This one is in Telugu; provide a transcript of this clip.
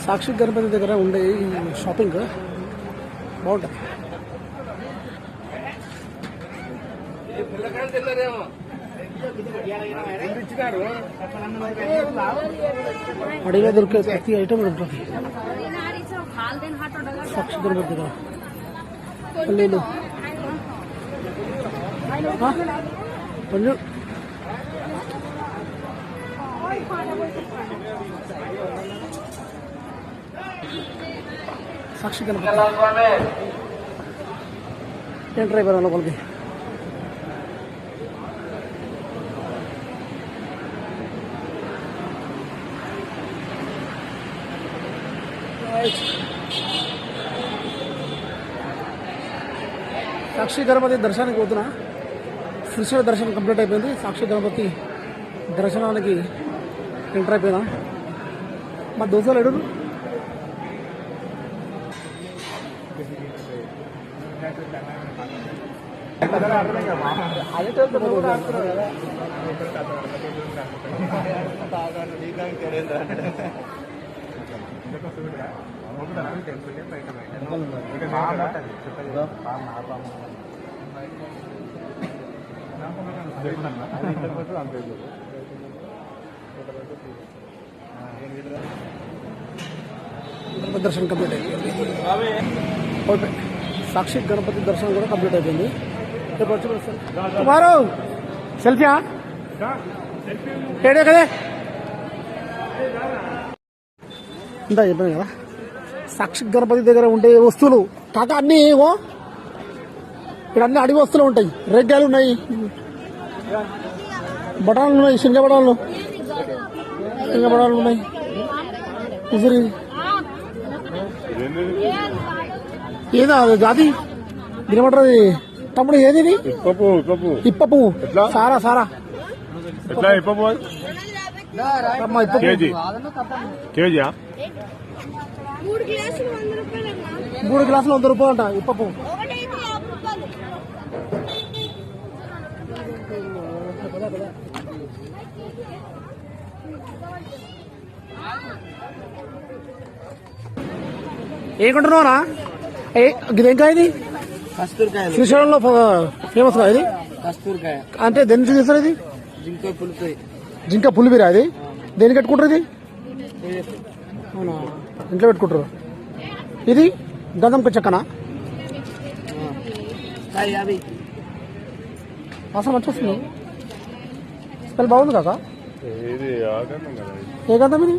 సాక్షి గణపతి దగ్గర ఉండే ఈ షాపింగ్ బాగుంటుంది. అడిగిన దొరికే ప్రతి ఐటమ్ ఉంటుంది సాక్షి గణపతి దగ్గర. పల్లీలు పళ్ళు సాక్షి గణపతి ఏం డ్రైవర్ లోపలికి సాక్షి గణపతి దర్శనానికి పోతున్నా. శ్రీశైల దర్శనం కంప్లీట్ అయిపోయింది. సాక్షి గణపతి దర్శనానికి ఎంటర్ అయిపోయినా. మా దోస్తులు ఎడురు దర్శనం కంప్లీట్ అయిపోయింది. సాక్షి గణపతి దర్శనం కూడా కంప్లీట్ అయిపోయింది. కుమారు సెల్ఫీయా ఏడే కదే ఇందా చెప్పాను కదా. సాక్షి గణపతి దగ్గర ఉండే వస్తువులు కాక అన్నీ ఏమో ఇక్కడ అన్ని అడిగి వస్తువులు ఉంటాయి. రెగ్గాలు ఉన్నాయి, బఠాలు ఉన్నాయి, శనగ బఠాలు ఉన్నాయి, ఉసిరి ఏదా అది దినమంటారు అది తమ్ముడు ఏది ఇప్ప పువ్వు సారా సారా మూడు గ్లాసులు 100 రూపాయలు అంట ఇప్ప పువ్వు. ఏ కొంటున్నావునా? ఇదేంకాయ ఇది శ్రీశైలంలో ఫేమస్ గా ఇది కస్తూరికాయ అంటే దేని చేస్తారు ఇది? జింక పులిబిరా ఇది దేనికి పెట్టుకుంటారు? ఇది అవునా ఇంట్లో పెట్టుకుంటారు. ఇది గంధం చెక్కనా? అసలు మంచి వస్తుంది, స్మెల్ బాగుంది కాక. ఏ గంధం ఇది?